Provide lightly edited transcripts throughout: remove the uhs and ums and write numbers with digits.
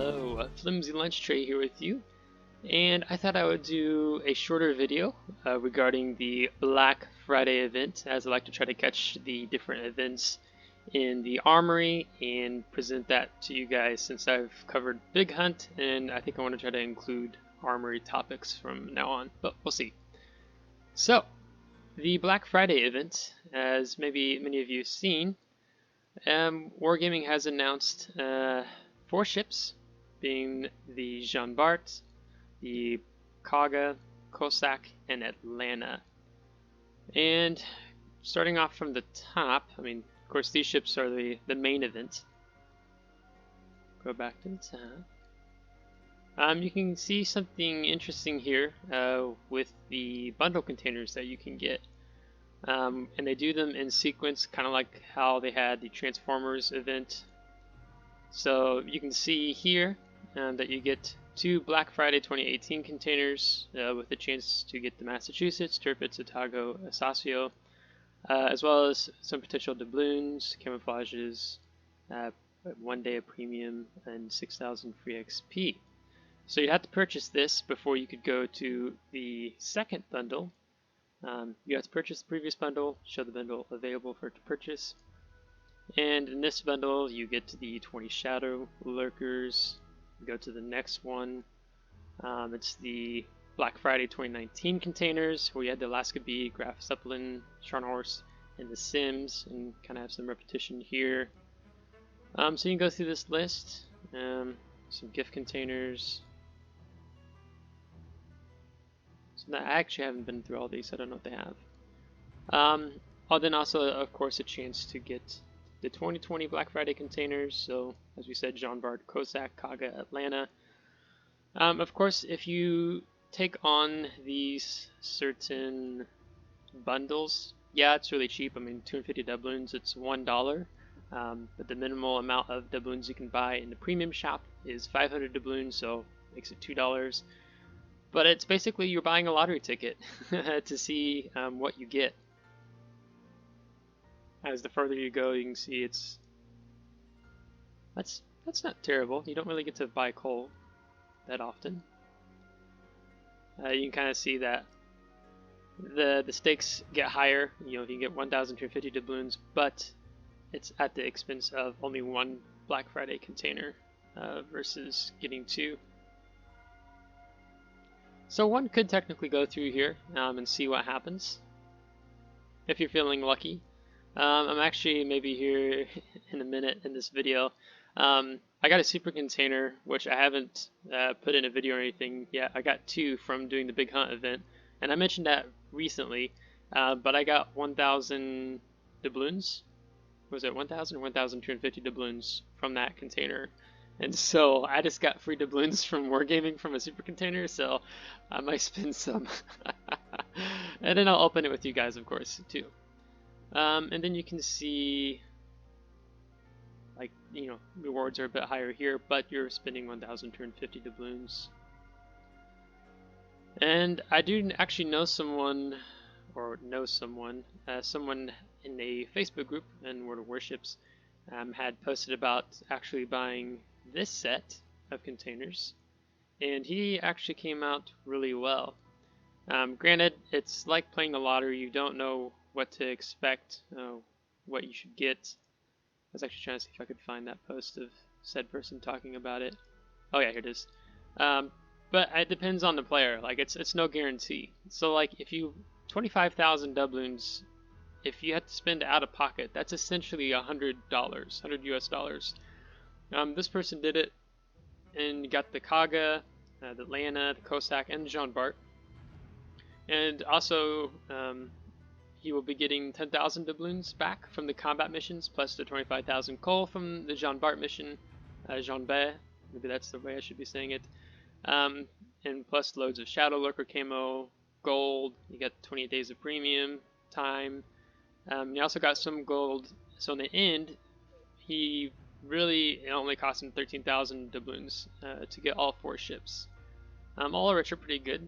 Hello, Flimsy Lunch Tray here with you, and I thought I would do a shorter video regarding the Black Friday event, as I like to try to catch the different events in the Armory and present that to you guys, since I've covered Big Hunt, and I think I want to try to include Armory topics from now on, but we'll see. So, the Black Friday event, as maybe many of you have seen, Wargaming has announced 4 ships, being the Jean Bart, the Kaga, Cossack, and Atlanta. And starting off from the top, of course these ships are the main event. Go back to the top. You can see something interesting here with the bundle containers that you can get. And they do them in sequence, kind of like how they had the Transformers event. So you can see here that you get 2 Black Friday 2018 containers with the chance to get the Massachusetts, Tirpitz, Otago, Asasio, as well as some potential doubloons, camouflages, 1 day of premium, and 6,000 free XP. So you have to purchase this before you could go to the second bundle. You have to purchase the previous bundle, show the bundle available for to purchase. And in this bundle, you get to the 20 Shadow Lurkers. Go to the next one. It's the Black Friday 2019 containers, where you had the Alaska Bee, Graf Zeppelin, Scharnhorst, and the Sims, and kind of have some repetition here. So you can go through this list. Some gift containers. So I actually haven't been through all these, so I don't know what they have. Then also, of course, a chance to get the 2020 Black Friday containers. So, as we said, Jean Bart, Cossack, Kaga, Atlanta. Of course, if you take on these certain bundles, yeah, it's really cheap. 250 doubloons, it's $1. But the minimal amount of doubloons you can buy in the premium shop is 500 doubloons, so it makes it $2. But it's basically you're buying a lottery ticket to see what you get. As the further you go, you can see that's not terrible. You don't really get to buy coal that often. You can kind of see that the stakes get higher. You can get 1,250 doubloons, but it's at the expense of only 1 Black Friday container versus getting 2. So one could technically go through here and see what happens if you're feeling lucky. I'm actually maybe here in a minute in this video. I got a super container, which I haven't put in a video or anything yet. I got 2 from doing the Big Hunt event, and I mentioned that recently, but I got 1,000 doubloons. Was it 1,000 or 1,250 doubloons from that container? And so I just got free doubloons from Wargaming from a super container, so I might spend some. And then I'll open it with you guys, of course, too. And then you can see, rewards are a bit higher here, but you're spending 1,250 doubloons. And I do actually know someone in a Facebook group in World of Warships had posted about actually buying this set of containers, and he actually came out really well. Granted, it's like playing the lottery. You don't know what to expect, what you should get. I was actually trying to see if I could find that post of said person talking about it. Oh yeah, here it is. But it depends on the player. It's no guarantee. So if you 25,000 doubloons, if you had to spend out of pocket, that's essentially $100, 100 US dollars. This person did it and got the Kaga, the Atlanta, the Cossack, and the Jean Bart. And also, he will be getting 10,000 doubloons back from the combat missions, plus the 25,000 coal from the Jean Bart mission, Jean Bay, maybe that's the way I should be saying it, and plus loads of Shadow Lurker camo, gold. You got 28 days of premium time. You also got some gold. So in the end, it only cost him 13,000 doubloons to get all 4 ships. All of which are pretty good.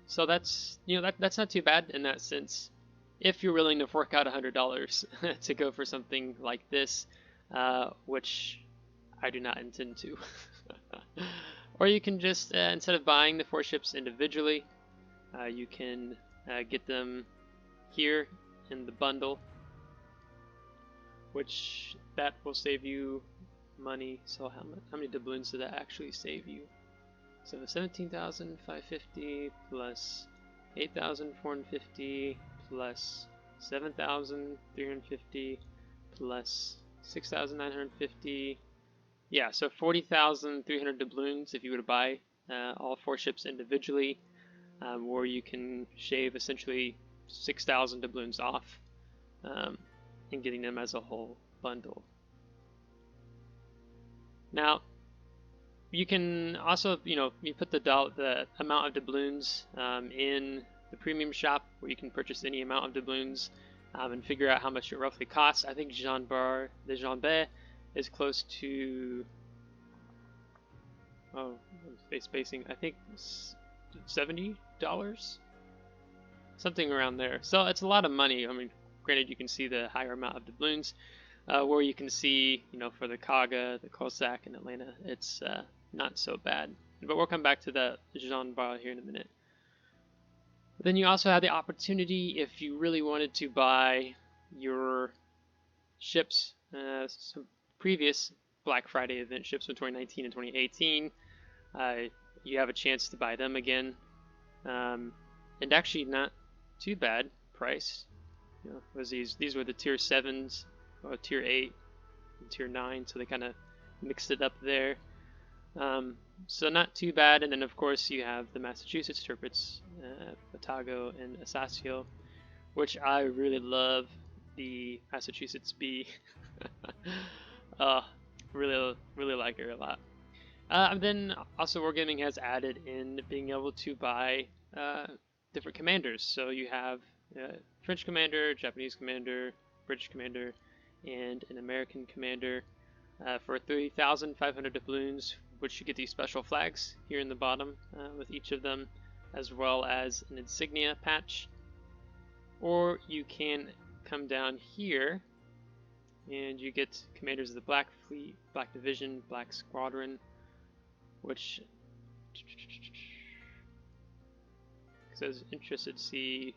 So that's that's not too bad in that sense, if you're willing to fork out $100 to go for something like this, which I do not intend to. Or you can just, instead of buying the 4 ships individually, you can get them here in the bundle, which that will save you money. So how many doubloons did that actually save you? So 17,550 plus 8,450 plus 7,350 plus 6,950. Yeah, so 40,300 doubloons if you were to buy all 4 ships individually, or you can shave essentially 6,000 doubloons off and getting them as a whole bundle. Now, you can also, you put the amount of doubloons in the premium shop, where you can purchase any amount of doubloons and figure out how much it roughly costs. I think the Jean is close to, face spacing, I think $70, something around there. So it's a lot of money. I mean, granted, you can see the higher amount of doubloons, where you can see, for the Kaga, the Cossack, and Atlanta, it's not so bad. But we'll come back to the Jean Bar here in a minute. Then you also have the opportunity, if you really wanted to buy your ships, some previous Black Friday event ships from 2019 and 2018, you have a chance to buy them again, and actually not too bad price. Was these were the tier 7s, or tier 8, and tier 9, so they kind of mixed it up there. So not too bad. And then of course you have the Massachusetts Tirpitz, Otago, and Asasio, which I really love the Massachusetts B. Really like her a lot. And then also Wargaming has added in being able to buy different commanders. So you have French commander, Japanese commander, British commander, and an American commander for 3,500 doubloons, which you get these special flags here in the bottom with each of them, as well as an insignia patch. Or you can come down here and you get commanders of the Black Fleet, Black Division, Black Squadron, which I was interested to see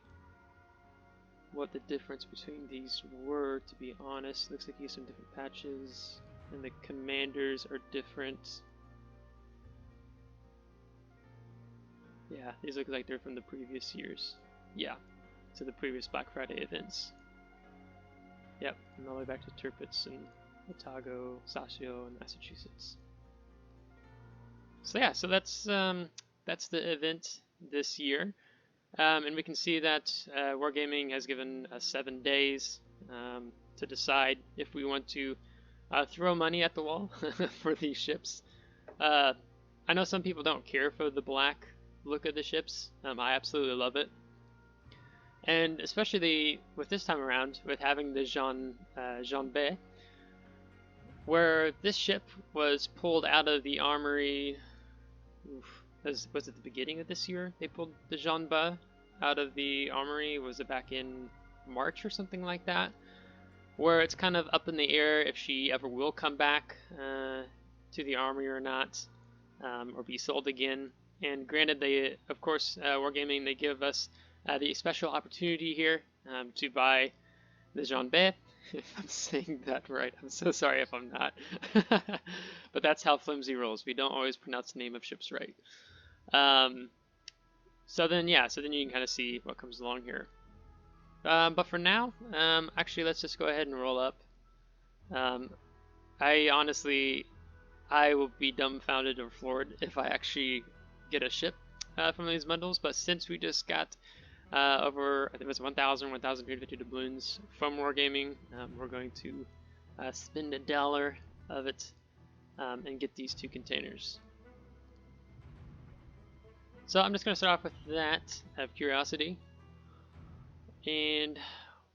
what the difference between these were, to be honest. Looks like you have some different patches, and the commanders are different. Yeah, these look like they're from the previous years. Yeah, to the previous Black Friday events. Yep, and all the way back to Tirpitz and Otago, Sasio, and Massachusetts. So yeah, so that's the event this year. And we can see that Wargaming has given us 7 days to decide if we want to throw money at the wall for these ships. I know some people don't care for the black look of the ships. I absolutely love it. And especially with this time around, with having the Jean B, where this ship was pulled out of the Armory. Was it the beginning of this year they pulled the Jean B out of the Armory? Was it back in March or something like that? Where it's kind of up in the air if she ever will come back to the Armory or not, or be sold again. And granted, they, of course, Wargaming, they give us the special opportunity here to buy the Jean B. If I'm saying that right, I'm so sorry if I'm not. But that's how Flimsy rolls. We don't always pronounce the name of ships right. So then you can kind of see what comes along here. But for now, actually, let's just go ahead and roll up. I will be dumbfounded or floored if I actually get a ship from these bundles. But since we just got over, I think it was 1,350 doubloons from Wargaming, we're going to spend $1 of it and get these 2 containers. So I'm just going to start off with that out of curiosity, and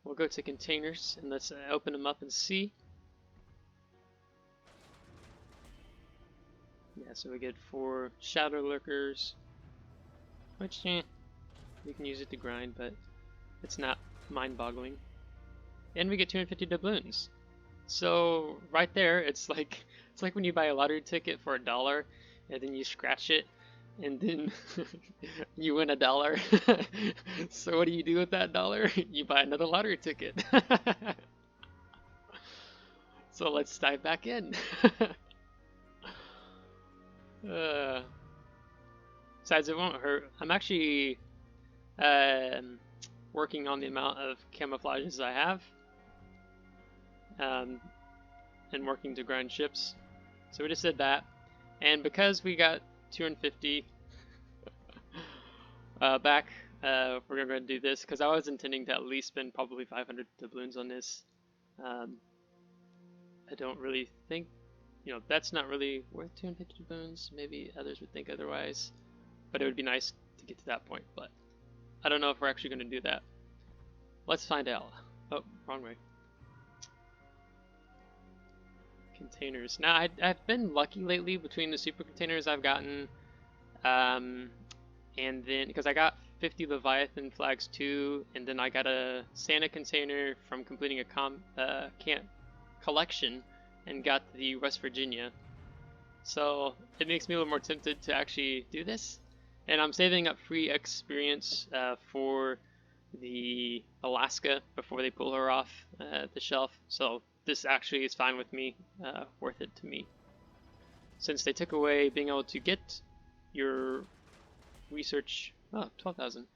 we'll go to containers and let's open them up and see. Yeah, so we get 4 Shadow Lurkers, which you can use it to grind, but it's not mind-boggling. And we get 250 doubloons. So right there, it's like It's like when you buy a lottery ticket for $1 and then you scratch it and then you win $1. So what do you do with that dollar? You buy another lottery ticket. So let's dive back in. Besides, it won't hurt. I'm actually working on the amount of camouflages I have, and working to grind ships. So we just did that, and because we got 250 back, we're gonna go ahead and do this because I was intending to at least spend probably 500 doubloons on this. I don't really think, that's not really worth 250 doubloons. Maybe others would think otherwise, but it would be nice to get to that point. But I don't know if we're actually going to do that. Let's find out. Oh, wrong way. Containers. Now, I've been lucky lately between the super containers I've gotten, and then because I got 50 Leviathan flags too, and then I got a Santa container from completing a camp collection and got the West Virginia. So it makes me a little more tempted to actually do this, and I'm saving up free experience for the Alaska before they pull her off the shelf. So this actually is fine with me, worth it to me, since they took away being able to get your research. 12,000.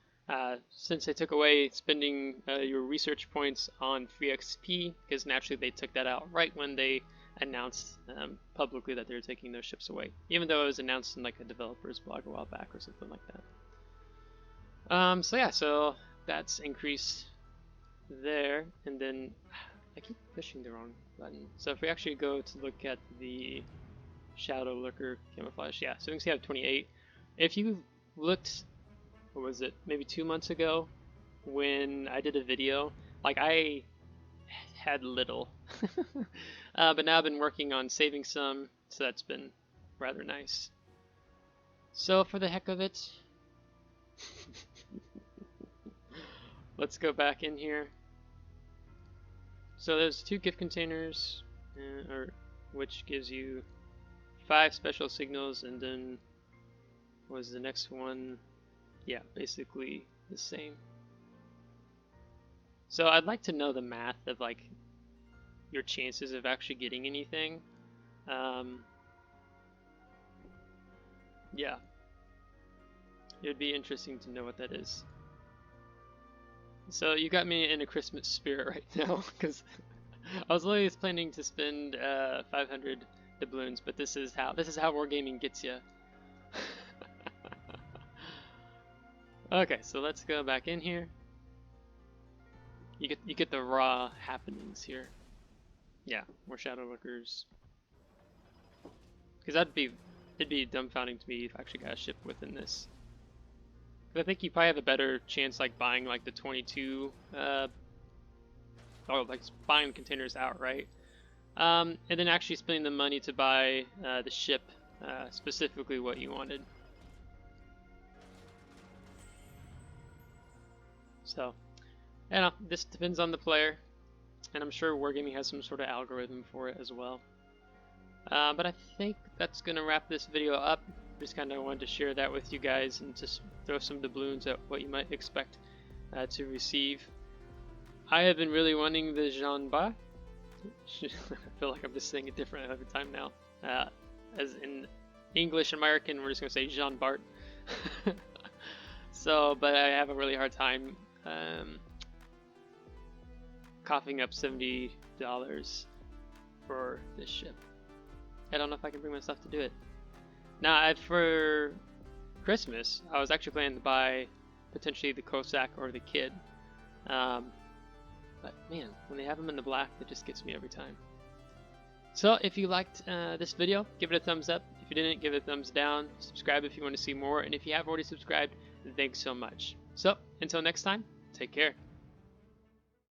Since they took away spending your research points on free XP, because naturally they took that out right when they announced publicly that they were taking those ships away, even though it was announced in like a developer's blog a while back or something like that. So yeah, so that's increased there, and then I keep pushing the wrong button. So if we actually go to look at the Shadow Lurker camouflage, yeah, so you can see I have 28. If you looked, what was it, maybe 2 months ago when I did a video, like I had little, but now I've been working on saving some, so that's been rather nice. So for the heck of it, let's go back in here. So there's 2 gift containers, which gives you 5 special signals, and then was the next one? Yeah, basically the same. So I'd like to know the math of like your chances of actually getting anything. Yeah, it would be interesting to know what that is. So you got me in a Christmas spirit right now, because I was always planning to spend 500 doubloons, but this is how wargaming gets you. Okay, so let's go back in here. You get the raw happenings here. Yeah, more shadow lookers. Because it'd be dumbfounding to me if I actually got a ship within this. I think you probably have a better chance like buying like the 22, or like buying the containers outright, and then actually spending the money to buy the ship, specifically what you wanted. So, I don't know, this depends on the player, and I'm sure Wargaming has some sort of algorithm for it as well. But I think that's going to wrap this video up. Just kind of wanted to share that with you guys and just throw some doubloons at what you might expect to receive. I have been really wanting the Jean Bart. I feel like I'm just saying it different every time now. As in English American, we're just going to say Jean Bart. So, but I have a really hard time coughing up $70 for this ship. I don't know if I can bring myself to do it. Now, for Christmas, I was actually planning to buy potentially the Cossack or the Kid. But man, when they have them in the black, it just gets me every time. So if you liked this video, give it a thumbs up. If you didn't, give it a thumbs down. Subscribe if you want to see more. And if you have already subscribed, thanks so much. So until next time, take care.